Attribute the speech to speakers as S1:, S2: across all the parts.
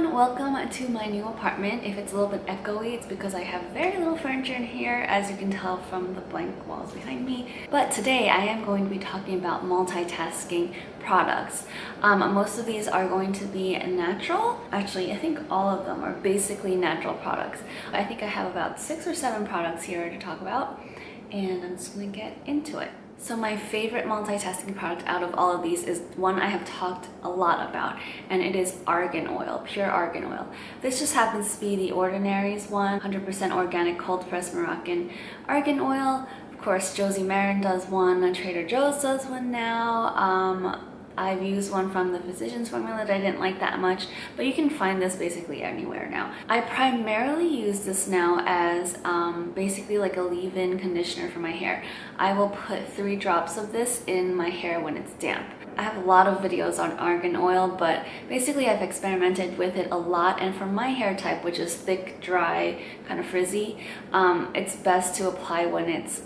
S1: everyone, welcome to my new apartment. If it's a little bit echoey, it's because I have very little furniture in here, as you can tell from the blank walls behind me. But today I am going to be talking about multitasking products. Most of these are going to be natural. Actually, I think all of them are basically natural products. I think I have about 6 or 7 products here to talk about, and I'm just going to get into it. So my favorite multitasking product out of all of these is one I have talked a lot about, and it is argan oil, pure argan oil. This just happens to be the Ordinary's one, 100% organic cold pressed Moroccan argan oil. Of course, Josie Marin does one, Trader Joe's does one now. I've used one from the Physicians formula that I didn't like that much, but you can find this basically anywhere now. I primarily use this now as basically like a leave-in conditioner for my hair. I will put 3 drops of this in my hair when it's damp. I have a lot of videos on argan oil, but basically I've experimented with it a lot, and for my hair type, which is thick, dry, kind of frizzy, it's best to apply when it's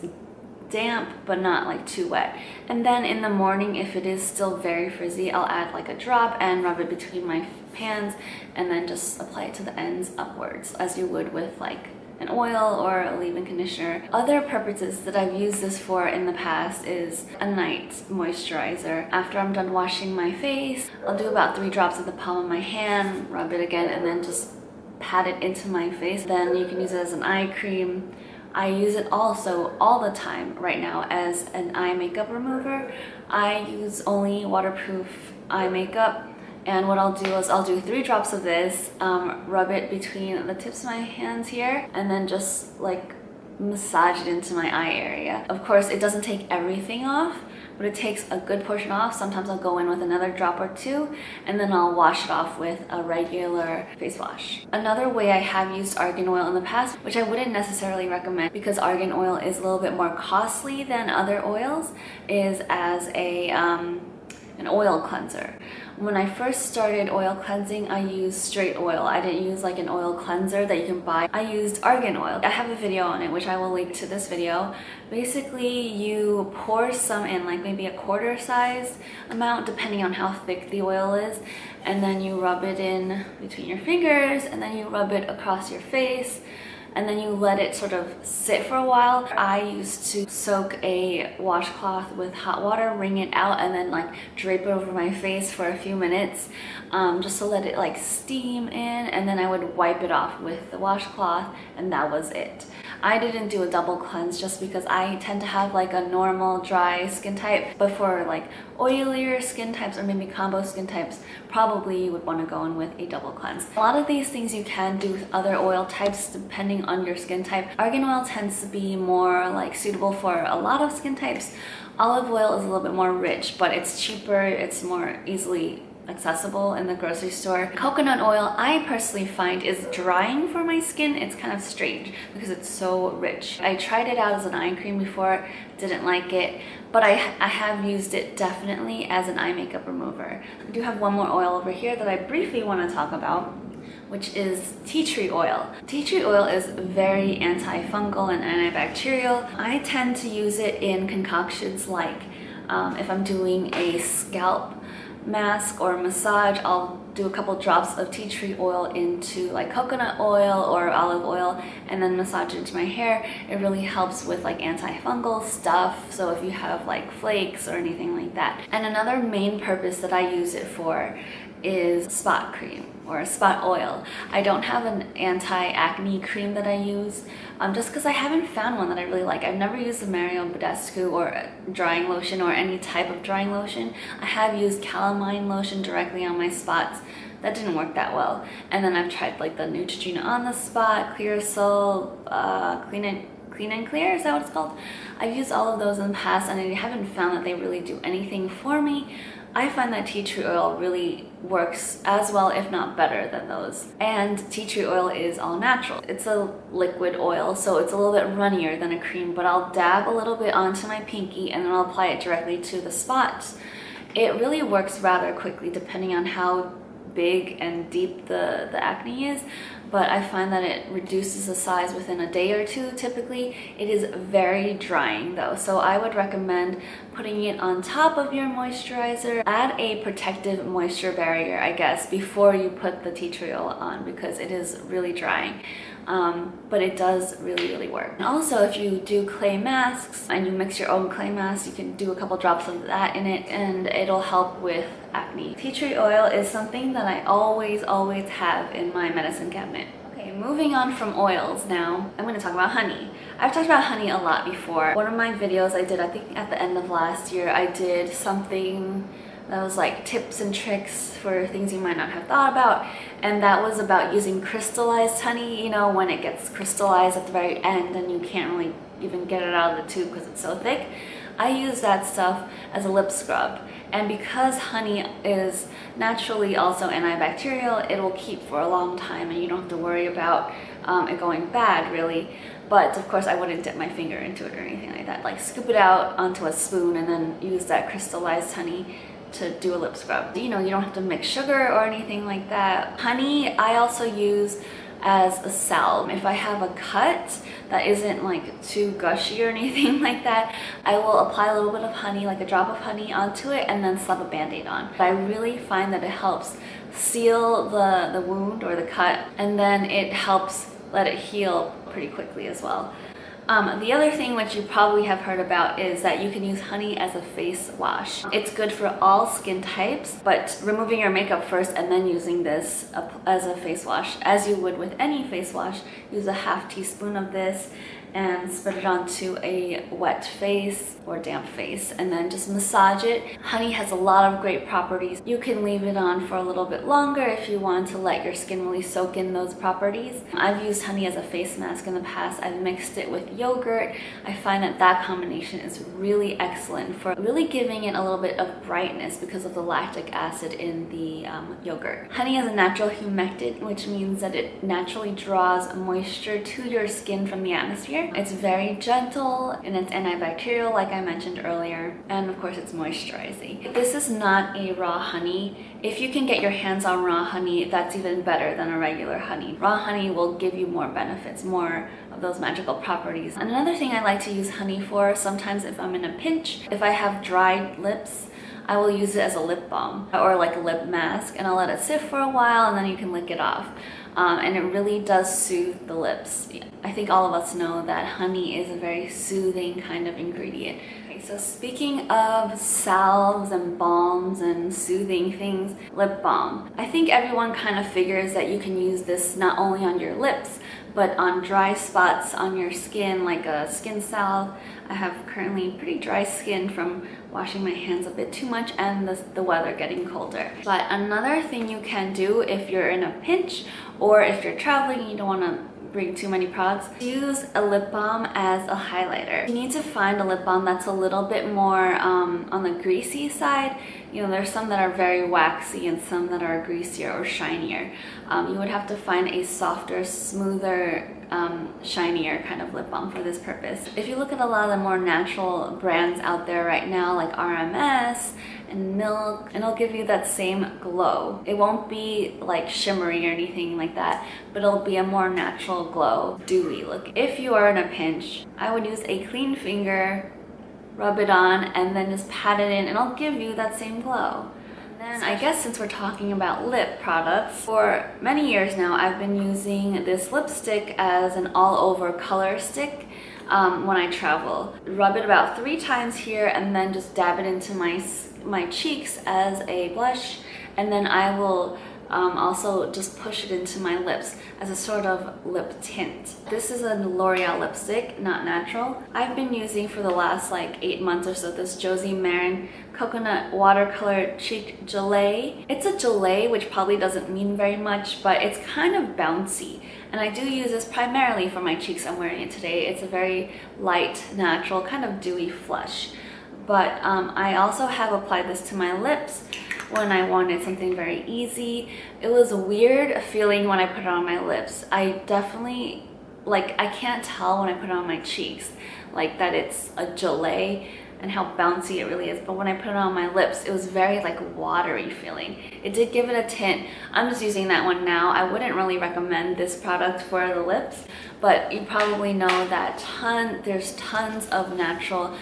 S1: damp but not like too wet. And then in the morning, if it is still very frizzy, I'll add like a drop and rub it between my hands, and then just apply it to the ends upwards as you would with like an oil or a leave-in conditioner. Other purposes that I've used this for in the past is a night moisturizer. After I'm done washing my face, I'll do about 3 drops at the palm of my hand, rub it again, and then just pat it into my face. Then you can use it as an eye cream. I use it also all the time right now as an eye makeup remover. I use only waterproof eye makeup, and what I'll do is I'll do 3 drops of this, rub it between the tips of my hands here, and then just like massage it into my eye area. Of course, it doesn't take everything off, but it takes a good portion off. Sometimes I'll go in with another drop or 2, and then I'll wash it off with a regular face wash. Another way I have used argan oil in the past, which I wouldn't necessarily recommend because argan oil is a little bit more costly than other oils, is as an oil cleanser. When I first started oil cleansing, I used straight oil. I didn't use like an oil cleanser that you can buy. I used argan oil. I have a video on it, which I will link to this video. Basically, you pour some in, like maybe a quarter size amount, depending on how thick the oil is, and then you rub it in between your fingers, and then you rub it across your face, and then you let it sort of sit for a while. I used to soak a washcloth with hot water, wring it out, and then like drape it over my face for a few minutes, just to let it like steam in, and then I would wipe it off with the washcloth, and that was it. I didn't do a double cleanse just because I tend to have like a normal dry skin type, but for like oilier skin types or maybe combo skin types, probably you would want to go in with a double cleanse. A lot of these things you can do with other oil types depending on your skin type. Argan oil tends to be more like suitable for a lot of skin types. Olive oil is a little bit more rich, but it's cheaper, it's more easily accessible in the grocery store. Coconut oil, I personally find, is drying for my skin. It's kind of strange because it's so rich. I tried it out as an eye cream before, didn't like it, but I have used it definitely as an eye makeup remover. I do have one more oil over here that I briefly want to talk about, which is tea tree oil. Tea tree oil is very antifungal and antibacterial. I tend to use it in concoctions like if I'm doing a scalp mask or massage, I'll do a couple drops of tea tree oil into like coconut oil or olive oil and then massage it into my hair. It really helps with like antifungal stuff, so if you have like flakes or anything like that. And another main purpose that I use it for is spot cream or spot oil. I don't have an anti-acne cream that I use, just because I haven't found one that I really like. I've never used the Mario Badescu or drying lotion or any type of drying lotion. I have used calamine lotion directly on my spots. That didn't work that well. And then I've tried like the Neutrogena on the spot, Clearasil, Clean and Clear, is that what it's called? I've used all of those in the past, and I haven't found that they really do anything for me. I find that tea tree oil really works as well, if not better, than those. And tea tree oil is all natural. It's a liquid oil, so it's a little bit runnier than a cream, but I'll dab a little bit onto my pinky and then I'll apply it directly to the spots. It really works rather quickly depending on how big and deep the acne is, but I find that it reduces the size within a day or two typically. It is very drying though, so I would recommend putting it on top of your moisturizer. Add a protective moisture barrier, I guess, before you put the tea tree oil on, because it is really drying. But it does really work. And also, if you do clay masks and you mix your own clay mask, you can do a couple drops of that in it and it'll help with acne. Tea tree oil is something that I always have in my medicine cabinet. Okay, moving on from oils now, I'm going to talk about honey. I've talked about honey a lot before. One of my videos I did, I think at the end of last year, I did something that was like tips and tricks for things you might not have thought about, and that was about using crystallized honey, you know, when it gets crystallized at the very end and you can't really even get it out of the tube because it's so thick. I use that stuff as a lip scrub, and because honey is naturally also antibacterial, it will keep for a long time and you don't have to worry about it going bad really. But of course I wouldn't dip my finger into it or anything like that. Like scoop it out onto a spoon and then use that crystallized honey to do a lip scrub. You know, you don't have to mix sugar or anything like that. Honey I also use as a salve. If I have a cut that isn't like too gushy or anything like that, I will apply a little bit of honey, like a drop of honey onto it, and then slap a band-aid on. I really find that it helps seal the wound or the cut, and then it helps let it heal pretty quickly as well. The other thing which you probably have heard about is that you can use honey as a face wash. It's good for all skin types, but removing your makeup first and then using this as a face wash, as you would with any face wash. Use a half teaspoon of this and spread it onto a wet face or damp face, and then just massage it. Honey has a lot of great properties. You can leave it on for a little bit longer if you want to let your skin really soak in those properties. I've used honey as a face mask in the past. I've mixed it with yogurt. I find that that combination is really excellent for really giving it a little bit of brightness because of the lactic acid in the yogurt. Honey is a natural humectant, which means that it naturally draws moisture to your skin from the atmosphere. It's very gentle and it's antibacterial, like I mentioned earlier, and of course it's moisturizing. This is not a raw honey. If you can get your hands on raw honey, that's even better than a regular honey. Raw honey will give you more benefits, more of those magical properties. And another thing I like to use honey for, sometimes if I'm in a pinch, if I have dried lips, I will use it as a lip balm or like a lip mask, and I'll let it sit for a while and then you can lick it off. And it really does soothe the lips. I think all of us know that honey is a very soothing kind of ingredient. Okay, so speaking of salves and balms and soothing things, lip balm. I think everyone kind of figures that you can use this not only on your lips, but on dry spots on your skin, like a skin salve. I have currently pretty dry skin from washing my hands a bit too much and the weather getting colder. But another thing you can do if you're in a pinch or if you're traveling and you don't want to bring too many products, use a lip balm as a highlighter. You need to find a lip balm that's a little bit more on the greasy side. You know, there's some that are very waxy and some that are greasier or shinier. You would have to find a softer, smoother, shinier kind of lip balm for this purpose. If you look at a lot of the more natural brands out there right now, like RMS and Milk, and it'll give you that same glow. It won't be like shimmery or anything like that, but it'll be a more natural glow, dewy look. If you are in a pinch, I would use a clean finger, rub it on, and then just pat it in, and it'll give you that same glow. And I guess since we're talking about lip products, for many years now I've been using this lipstick as an all-over color stick when I travel. Rub it about 3 times here and then just dab it into my cheeks as a blush, and then I will also just push it into my lips as a sort of lip tint. This is a L'Oreal lipstick, not natural. I've been using for the last like 8 months or so this Josie Maran Coconut Watercolor Cheek Gelée. It's a gelée, which probably doesn't mean very much, but it's kind of bouncy. And I do use this primarily for my cheeks. I'm wearing it today. It's a very light, natural, kind of dewy flush. But I also have applied this to my lips when I wanted something very easy. It was a weird feeling when I put it on my lips. I definitely, like, I can't tell when I put it on my cheeks, like that it's a gelée. and how bouncy it really is, but when I put it on my lips, it was very like watery feeling. It did give it a tint. I'm just using that one now. I wouldn't really recommend this product for the lips, but you probably know that there's tons of natural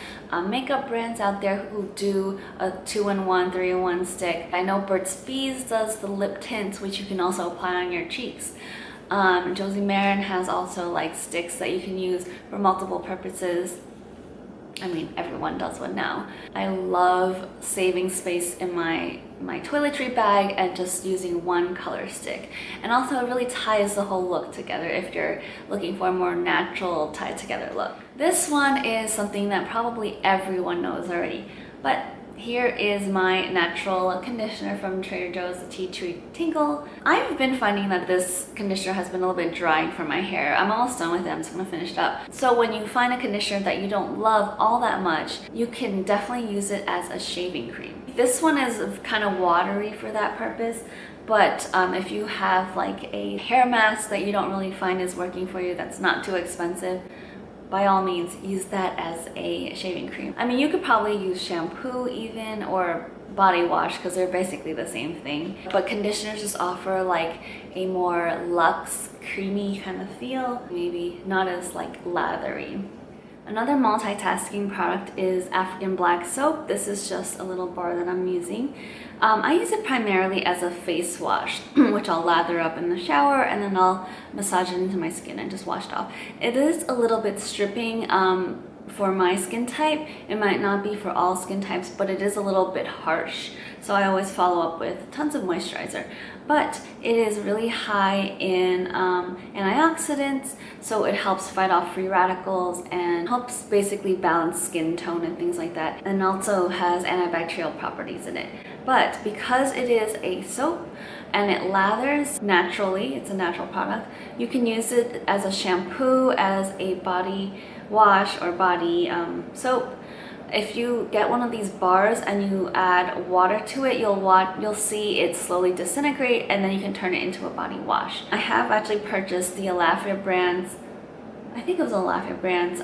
S1: makeup brands out there who do a 2-in-1, 3-in-1 stick. I know Burt's Bees does the lip tints, which you can also apply on your cheeks. Josie Maran has also like sticks that you can use for multiple purposes. I mean, everyone does one now. I love saving space in my toiletry bag and just using one color stick. And also it really ties the whole look together if you're looking for a more natural tied together look. This one is something that probably everyone knows already, but here is my natural conditioner from Trader Joe's, the Tea Tree Tingle. I've been finding that this conditioner has been a little bit drying for my hair. I'm almost done with it, I'm just gonna finish it up. So when you find a conditioner that you don't love all that much, you can definitely use it as a shaving cream. This one is kind of watery for that purpose, but if you have like a hair mask that you don't really find is working for you, that's not too expensive, by all means, use that as a shaving cream. I mean, you could probably use shampoo even, or body wash, because they're basically the same thing. But conditioners just offer like a more luxe, creamy kind of feel, maybe not as like lathery. Another multitasking product is African Black Soap. This is just a little bar that I'm using. I use it primarily as a face wash, which I'll lather up in the shower and then I'll massage it into my skin and just wash it off. It is a little bit stripping for my skin type. It might not be for all skin types, but it is a little bit harsh. So I always follow up with tons of moisturizer. But it is really high in antioxidants, so it helps fight off free radicals and helps basically balance skin tone and things like that, and also has antibacterial properties in it. But because it is a soap and it lathers naturally, it's a natural product, you can use it as a shampoo, as a body wash or body soap. If you get one of these bars and you add water to it, you'll see it slowly disintegrate, and then you can turn it into a body wash. I have actually purchased the Alafia brand's, I think it was Alafia brand's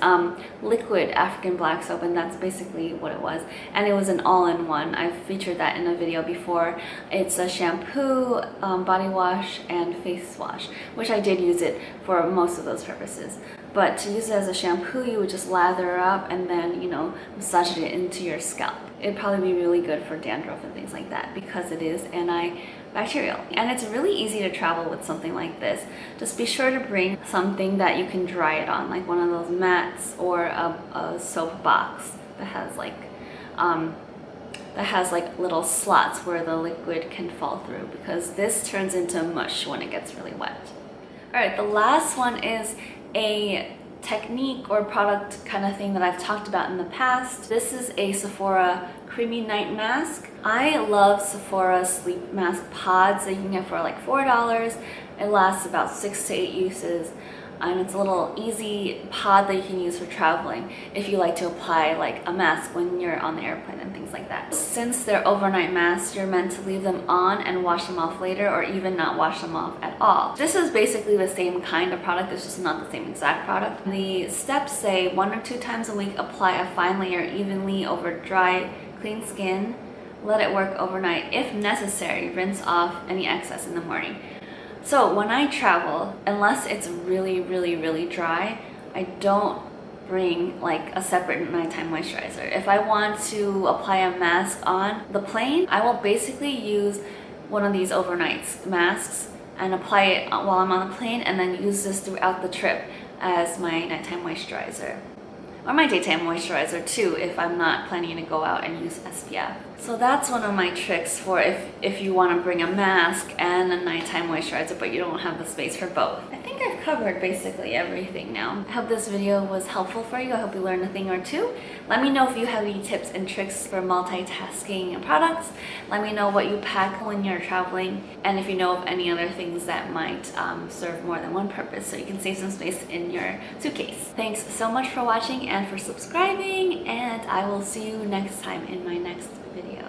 S1: liquid African Black Soap, and that's basically what it was. And it was an all-in-one. I've featured that in a video before. It's a shampoo, body wash, and face wash, which I did use it for most of those purposes. But to use it as a shampoo, you would just lather up and then, you know, massage it into your scalp. It'd probably be really good for dandruff and things like that because it is antibacterial. And it's really easy to travel with something like this. Just be sure to bring something that you can dry it on, like one of those mats or a soap box that has like little slots where the liquid can fall through, because this turns into mush when it gets really wet. All right, the last one is a technique or product kind of thing that I've talked about in the past. This is a Sephora Creamy Night Mask. I love Sephora sleep mask pods that you can get for like $4. It lasts about 6 to 8 uses. And it's a little easy pod that you can use for traveling if you like to apply like a mask when you're on the airplane and things like that. Since they're overnight masks, you're meant to leave them on and wash them off later, or even not wash them off at all. This is basically the same kind of product, it's just not the same exact product. The steps say 1 or 2 times a week, apply a fine layer evenly over dry, clean skin. Let it work overnight. If necessary, rinse off any excess in the morning. So when I travel, unless it's really, really, really dry, I don't bring like a separate nighttime moisturizer. If I want to apply a mask on the plane, I will basically use one of these overnight masks and apply it while I'm on the plane, and then use this throughout the trip as my nighttime moisturizer. Or my daytime moisturizer too, if I'm not planning to go out and use SPF. So that's one of my tricks for if you want to bring a mask and a nighttime moisturizer, but you don't have the space for both. I think I've covered basically everything now. I hope this video was helpful for you. I hope you learned a thing or two. Let me know if you have any tips and tricks for multitasking products. Let me know what you pack when you're traveling, and if you know of any other things that might serve more than one purpose, so you can save some space in your suitcase. Thanks so much for watching and for subscribing, and I will see you next time in my next video.